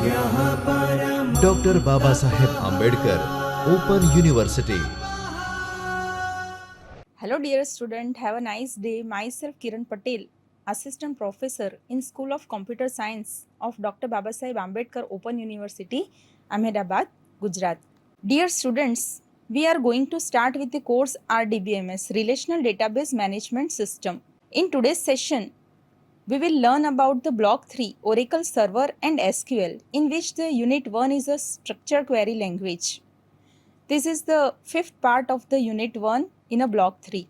Dr. Babasaheb Ambedkar Open University. Hello dear student, have a nice day. Myself Kiran Patel, Assistant Professor in School of Computer Science of Dr. Babasaheb Ambedkar Open University, Ahmedabad, Gujarat. Dear students, we are going to start with the course RDBMS, Relational Database Management System. In today's session, we will learn about the Block-3 Oracle Server and SQL, in which the Unit-1 is a structured query language. This is the fifth part of the Unit-1 in a Block-3.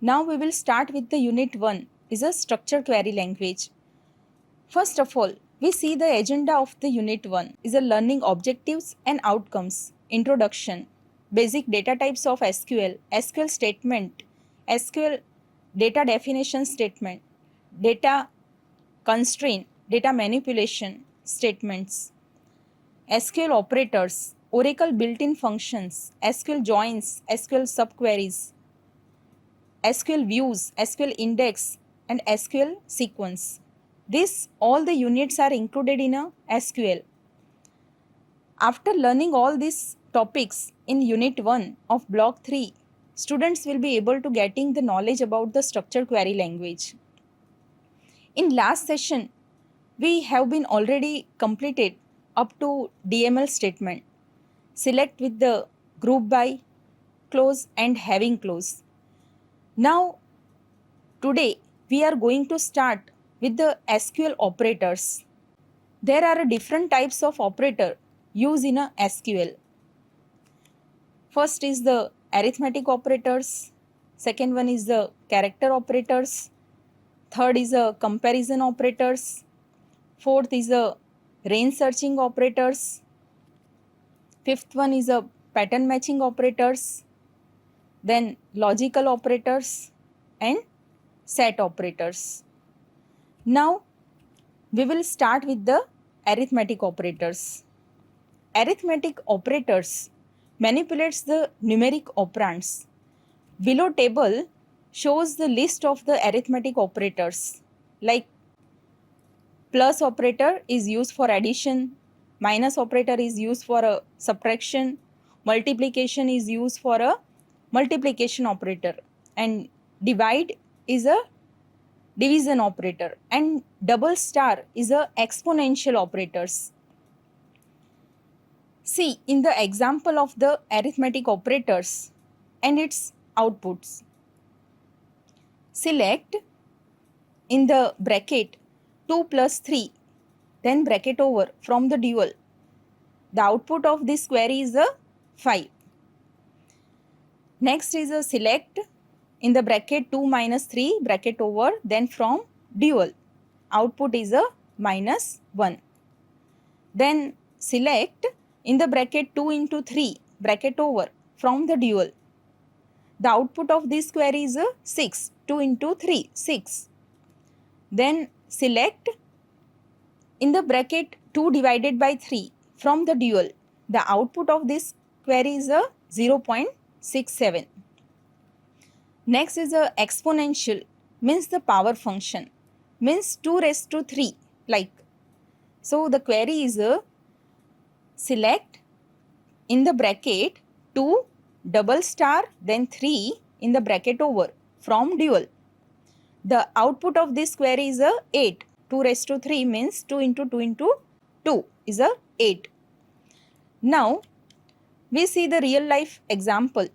Now we will start with the Unit-1 is a structured query language. First of all, we see the agenda of the Unit-1 is a learning objectives and outcomes, introduction, basic data types of SQL, SQL statement, SQL data definition statement, data constraint, data manipulation statements, SQL operators, Oracle built-in functions, SQL joins, SQL subqueries, SQL views, SQL index, and SQL sequence. This all the units are included in a SQL. After learning all these topics in Unit 1 of Block 3, students will be able to getting the knowledge about the structured query language. In last session, we have been already completed up to DML statement. Select with the group by clause and having clause. Now, today we are going to start with the SQL operators. There are different types of operator used in a SQL. First is the arithmetic operators, second one is the character operators, third is the comparison operators, fourth is the range searching operators, fifth one is the pattern matching operators, then logical operators and set operators. Now we will start with the arithmetic operators. Arithmetic operators manipulates the numeric operands. Below table shows the list of the arithmetic operators, like plus operator is used for addition, minus operator is used for a subtraction, multiplication is used for a multiplication operator, and divide is a division operator, and double star is a exponential operators. See in the example of the arithmetic operators and its outputs. Select in the bracket 2 plus 3, then bracket over from the dual. The output of this query is a 5. Next is a select in the bracket 2 minus 3 bracket over, then from dual. Output is a minus 1. Then select in the bracket 2 into 3 bracket over from the dual. The output of this query is a 6. 2 into 3, 6. Then select in the bracket 2 divided by 3 from the dual. The output of this query is a 0.67. Next is a exponential, means the power function, means 2 raised to 3, like. So the query is a select in the bracket 2 double star then 3 in the bracket over from dual. The output of this query is a 8. 2 raised to 3 means 2 into 2 into 2 is a 8. Now we see the real life example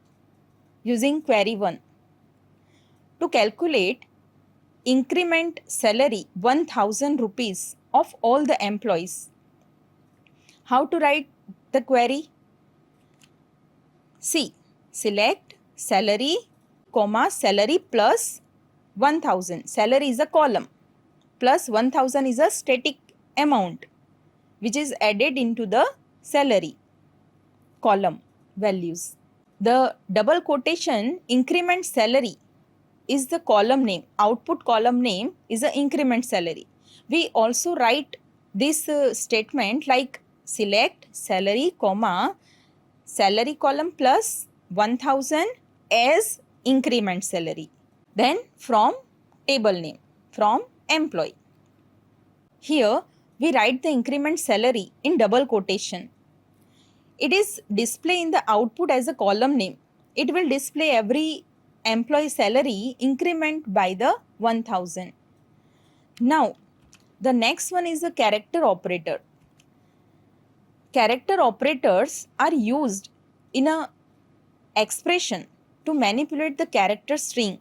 using query 1. To calculate increment salary 1000 rupees of all the employees. How to write the query? See, select salary, comma salary plus 1000. Salary is a column plus 1000 is a static amount which is added into the salary column values. The double quotation increment salary is the column name. Output column name is the increment salary. We also write this statement like select salary, comma salary column plus 1000 as increment salary. Then from table name, from employee. Here we write the increment salary in double quotation. It is display in the output as a column name. It will display every employee salary increment by the 1000. Now the next one is the character operator. Character operators are used in a expression to manipulate the character string.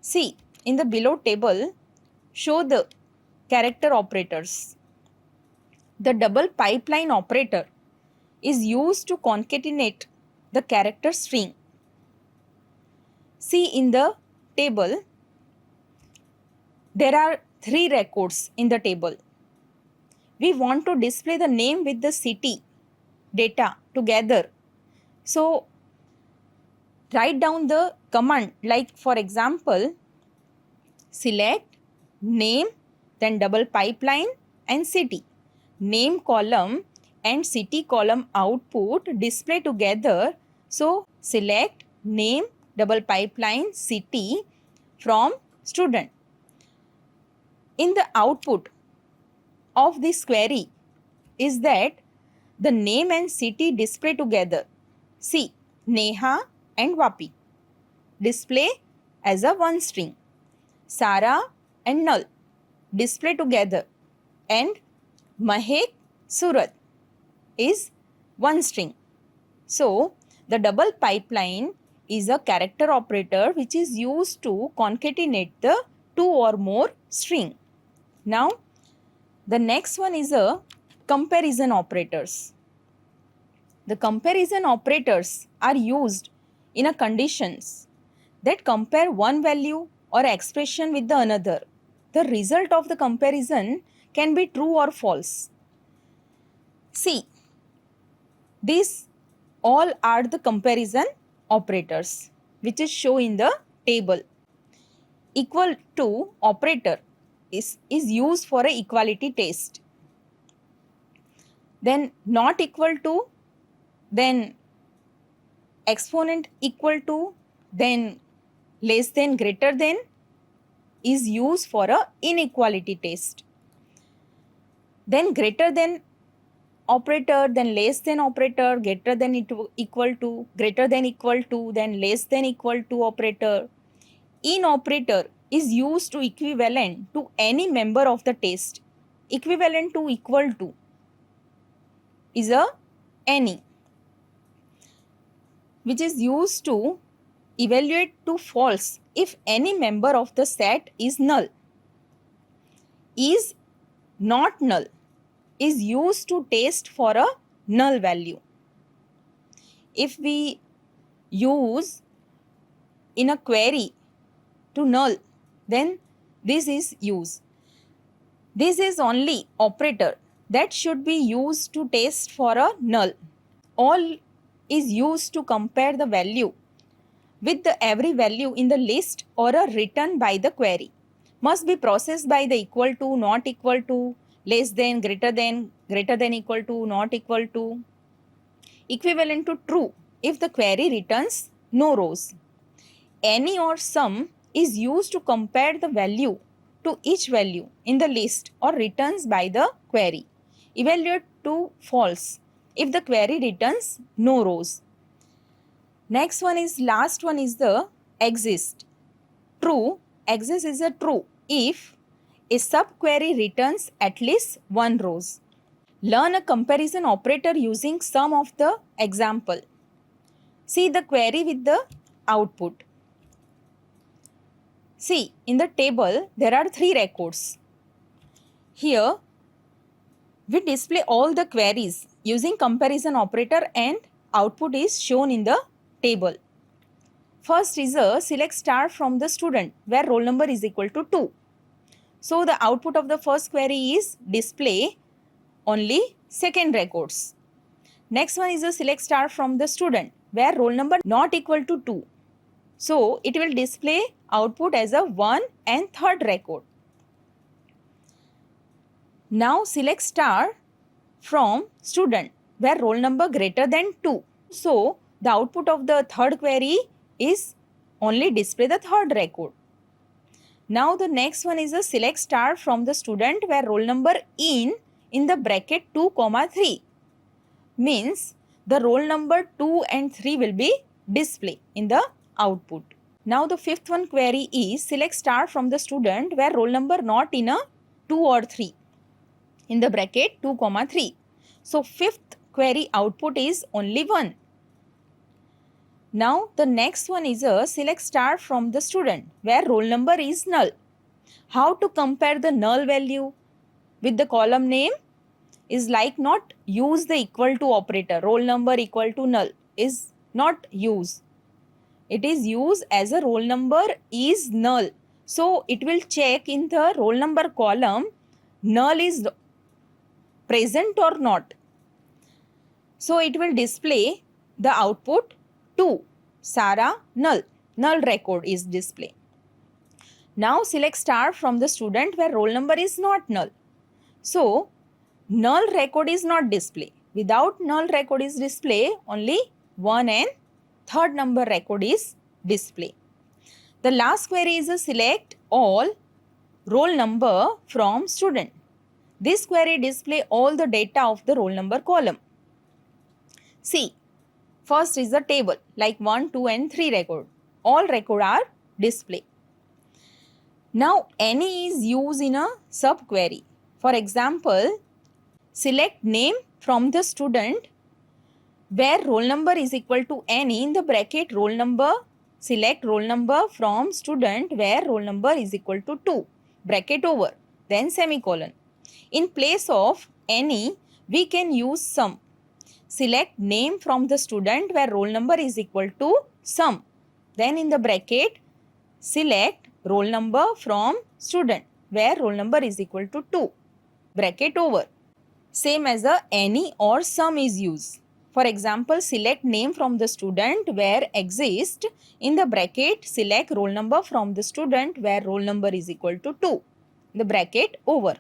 See, in the below table, show the character operators. The double pipeline operator is used to concatenate the character string. See, in the table, there are 3 records in the table. We want to display the name with the city data together. So, write down the command, like for example, select name, then double pipeline and city. Name column and city column output display together. So, select name, double pipeline, city from student. In the output of this query is that the name and city display together. See, Neha and Vapi display as a one string. Sara and Null display together, and Mahek, Surat is one string. So, the double pipeline is a character operator which is used to concatenate the 2 or more string. Now, the next one is a comparison operators. The comparison operators are used in a conditions that compare one value or expression with the another. The result of the comparison can be true or false. See, these all are the comparison operators which is shown in the table. Equal to operator is used for a equality test. Then not equal to, then exponent equal to, then less than, greater than is used for a inequality test. Then greater than operator, then less than operator, greater than equal to, greater than equal to, then less than equal to operator. In operator is used to equivalent to any member of the test. Equivalent to equal to is a any, which is used to evaluate to false if any member of the set is null. Is not null is used to test for a null value. If we use in a query to null, then this is used. This is only operator that should be used to test for a null. All is used to compare the value with the every value in the list or a return by the query. Must be processed by the equal to, not equal to, less than, greater than equal to, not equal to, equivalent to true if the query returns no rows. Any or sum is used to compare the value to each value in the list or returns by the query. Evaluate to false if the query returns no rows. Next one is, last one is the exist. True, exist is a true if a subquery returns at least one rows. Learn a comparison operator using some of the example. See the query with the output. See, in the table there are 3 records. Here we display all the queries using comparison operator and output is shown in the table. First is a select star from the student where roll number is equal to 2. So the output of the first query is display only second records. Next one is a select star from the student where roll number not equal to 2. So it will display output as a 1 and third record. Now select star from student where roll number greater than 2. So the output of the third query is only display the third record. Now the next one is a select star from the student where roll number in the bracket 2 comma 3 means the roll number 2 and 3 will be displayed in the output. Now the fifth one query is select star from the student where roll number not in a 2 or 3 in the bracket 2 comma 3. So fifth query output is only 1. Now the next one is a select star from the student where roll number is null. How to compare the null value with the column name is like not use the equal to operator. Roll number equal to null is not use. It is used as a roll number is null. So it will check in the roll number column null is present or not. So it will display the output 2. Sarah null. Null record is display. Now select star from the student where roll number is not null. So null record is not display. Without null record is display, only 1 and third number record is display. The last query is a select all roll number from student. This query display all the data of the roll number column. See, first is the table like 1, 2 and 3 record. All record are display. Now any is used in a subquery. For example, select name from the student where roll number is equal to any in the bracket roll number. Select roll number from student where roll number is equal to 2. Bracket over. Then semicolon. In place of any, we can use sum. Select name from the student where roll number is equal to sum. Then in the bracket, select roll number from student where roll number is equal to 2. Bracket over. Same as a any or sum is used. For example, select name from the student where exist in the bracket select roll number from the student where roll number is equal to 2. The bracket over.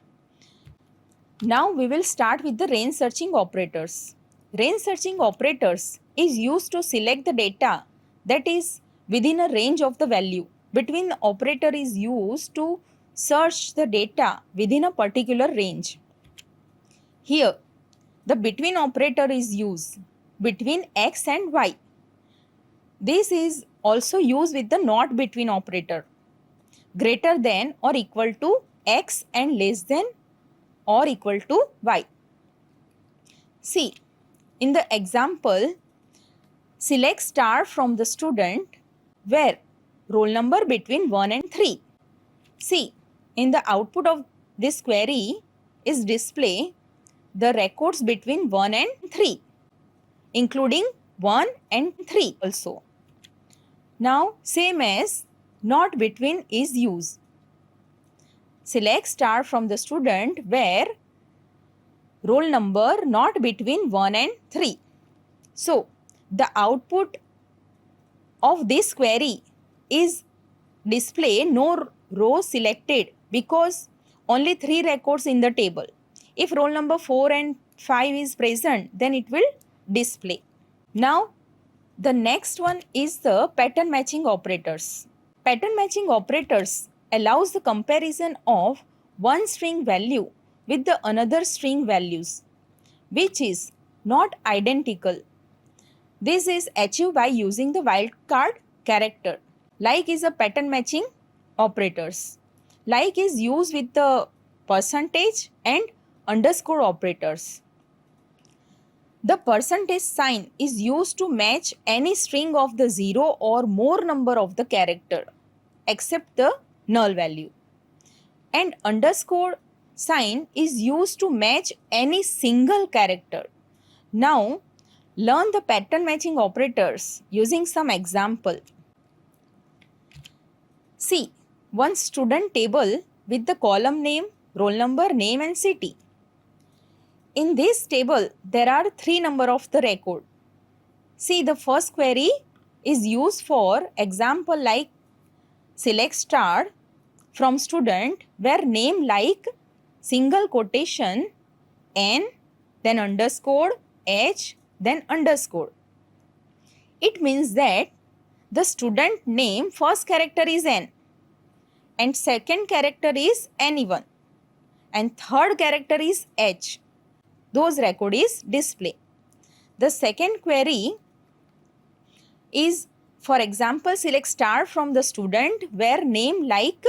Now we will start with the range searching operators. Range searching operators is used to select the data that is within a range of the value. Between operator is used to search the data within a particular range. Here, the between operator is used between x and y. This is also used with the not between operator. Greater than or equal to x and less than or equal to y. See, in the example, select star from the student where roll number between 1 and 3. See, in the output of this query is display the records between 1 and 3, including 1 and 3 also. Now, same as not between is used. Select star from the student where roll number not between 1 and 3. So, the output of this query is display no row selected because only 3 records in the table. If roll number 4 and 5 is present, then it will display. Now, the next one is the pattern matching operators. Pattern matching operators allows the comparison of one string value with the another string values, which is not identical. This is achieved by using the wildcard character. Like is a pattern matching operators. Like is used with the percentage and underscore operators. The percentage sign is used to match any string of the 0 or more number of the character except the null value. And underscore sign is used to match any single character. Now, learn the pattern matching operators using some example. See, one student table with the column name, roll number, name and city. In this table, there are 3 number of the record. See, the first query is used for example like select star from student where name like single quotation n, then underscore h, then underscore. It means that the student name first character is n. and second character is anyone and third character is H. Those record is display. The second query is, for example, select star from the student where name like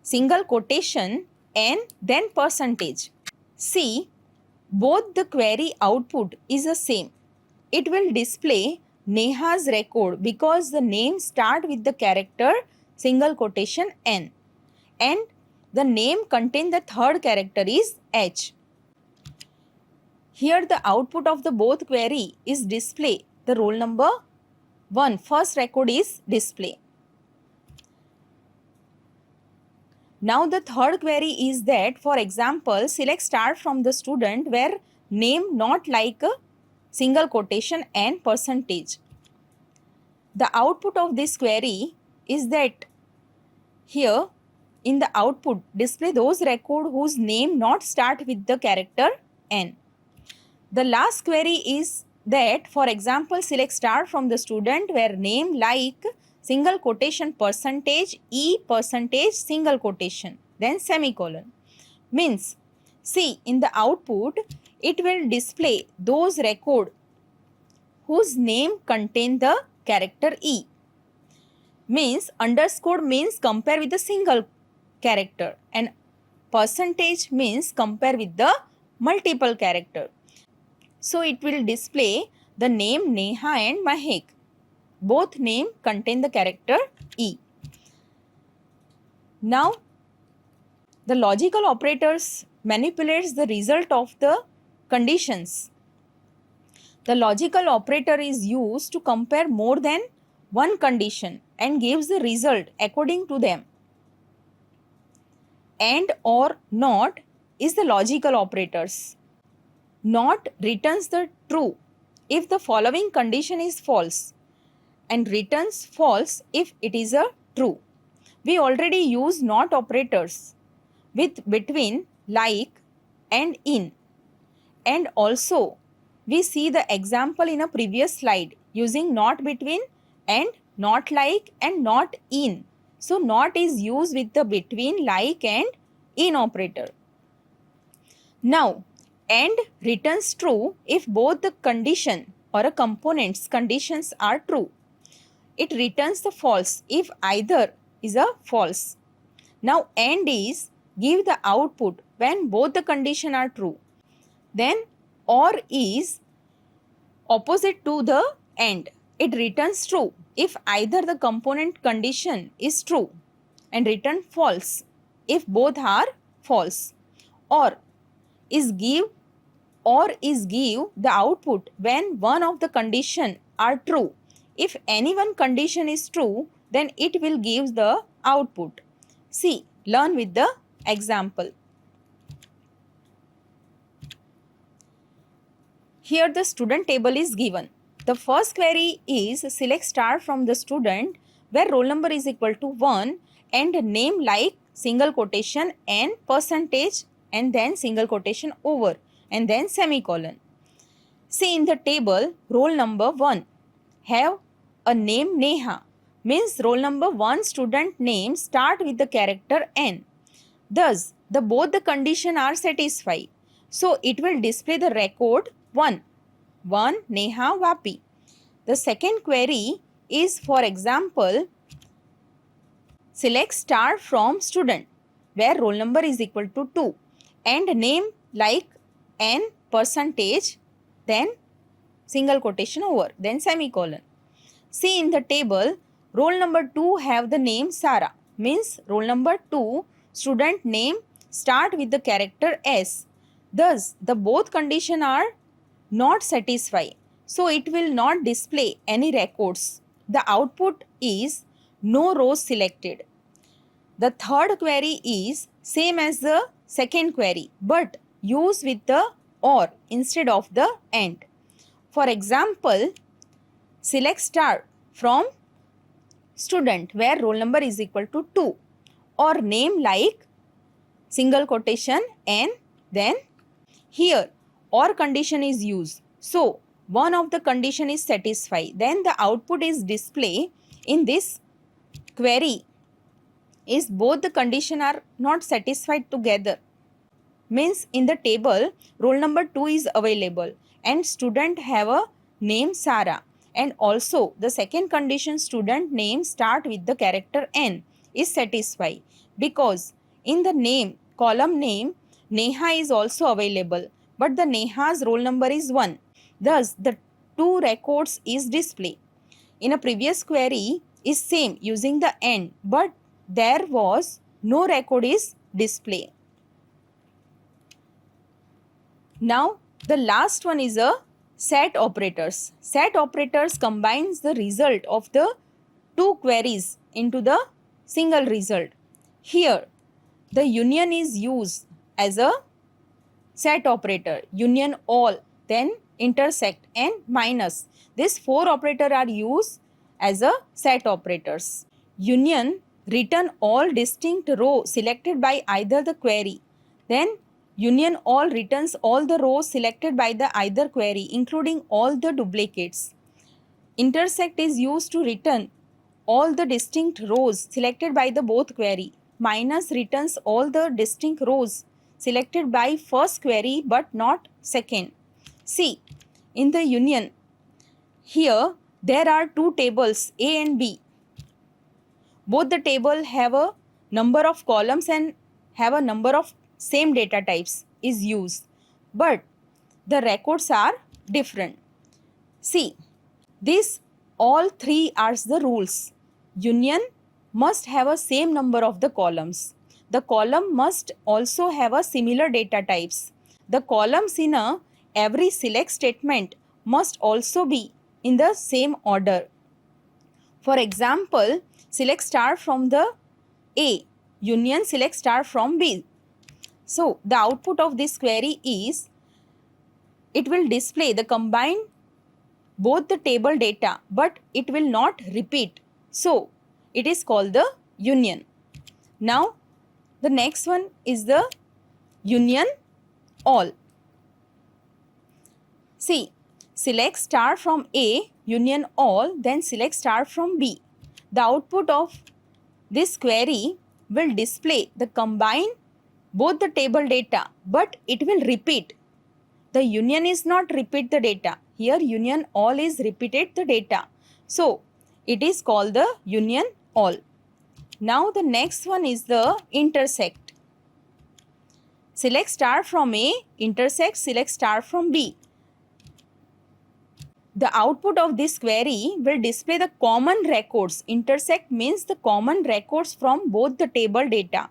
single quotation and then percentage. See, both the query output is the same. It will display Neha's record because the name start with the character single quotation N and the name contain the third character is H. Here the output of the both query is display the roll number 1. First record is display. Now the third query is that, for example, select star from the student where name not like a single quotation and percentage. The output of this query is that here in the output display those record whose name not start with the character N. The last query is that, for example, select star from the student where name like single quotation percentage E percentage single quotation then semicolon. Means, see, in the output it will display those record whose name contain the character E. Means underscore means compare with the single character and percentage means compare with the multiple character. So it will display the name Neha and Mahek. Both name contain the character E. Now, the logical operators manipulates the result of the conditions. The logical operator is used to compare more than one condition and gives the result according to them. And or not is the logical operators. Not returns the true if the following condition is false and returns false if it is a true. We already use not operators with between, like and in. And also we see the example in a previous slide using not between and not like and not in. So not is used with the between, like and in operator. Now and returns true if both the condition or a component's conditions are true. It returns the false if either is a false. Now and is give the output when both the condition are true. Then or is opposite to the and. It returns true if either the component condition is true and return false if both are false. Or is give the output when one of the condition are true. If any one condition is true, then it will give the output. See, learn with the example. Here the student table is given. The first query is select star from the student where roll number is equal to 1 and name like single quotation and percentage and then single quotation over and then semicolon. See, in the table roll number 1 have a name Neha, means roll number 1 student name start with the character N. Thus, both the condition are satisfied. So it will display the record 1 Neha Vapi. The second query is, for example, select star from student where roll number is equal to 2 and name like N percentage then single quotation over then semicolon. See, in the table roll number 2 have the name Sara, means roll number 2 student name start with the character S. Thus, both condition are not satisfied. So it will not display any records. The output is no rows selected. The third query is same as the second query but use with the or instead of the and. For example, select star from student where roll number is equal to 2 or name like single quotation and then here or condition is used. So one of the condition is satisfied. Then the output is display in this query is both the condition are not satisfied together. Means in the table roll number 2 is available and student have a name Sara, and also the second condition student name start with the character N is satisfied, because in the name column name Neha is also available, but the Neha's roll number is 1. Thus the two records is display. In a previous query is same using the N, but there was no record is display. Now the last one is a set operators. Set operators combines the result of the two queries into the single result. Here the union is used as a set operator, union all, then intersect and minus. These four operators are used as a set operators. Union return all distinct row selected by either the query. Then union all returns all the rows selected by the either query, including all the duplicates. Intersect is used to return all the distinct rows selected by the both query. Minus returns all the distinct rows selected by first query but not second. See, in the union, here there are two tables A and B. Both the table have a number of columns and have a number of same data types is used, but the records are different. See, these all three are the rules. Union must have a same number of the columns. The column must also have a similar data types. The columns in a every select statement must also be in the same order. For example, select star from the A, union select star from B. So the output of this query is, it will display the combined both the table data, but it will not repeat. So it is called the union. Now the next one is the union all. See, select star from A, union all, then select star from B. The output of this query will display the combined both the table data, but it will repeat. The union is not repeat the data. Here union all is repeated the data. So it is called the union all. Now the next one is the intersect. Select star from A, intersect, select star from B. The output of this query will display the common records. Intersect means the common records from both the table data.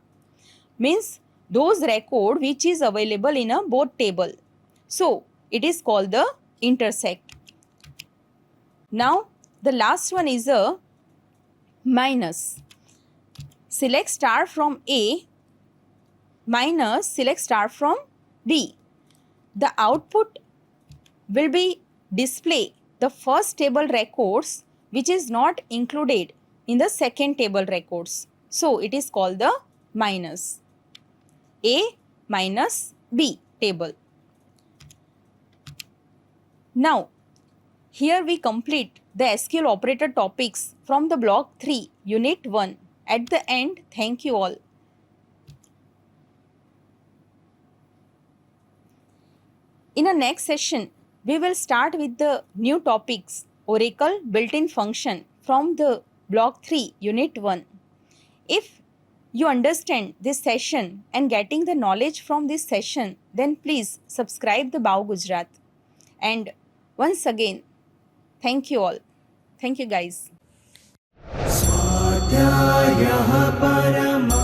Means those record which is available in a both table. So it is called the intersect. Now the last one is a minus. Select star from A minus select star from B. The output will be display the first table records which is not included in the second table records. So it is called the minus. A minus B table. Now here we complete the SQL operator topics from the block 3 unit 1. At the end, thank you all. In the next session, we will start with the new topics, Oracle built-in function from the block 3 unit 1. If you understand this session and getting the knowledge from this session, then please subscribe the BAOUGujarat. And once again, thank you all. Thank you guys. स्वाध्यायः परमः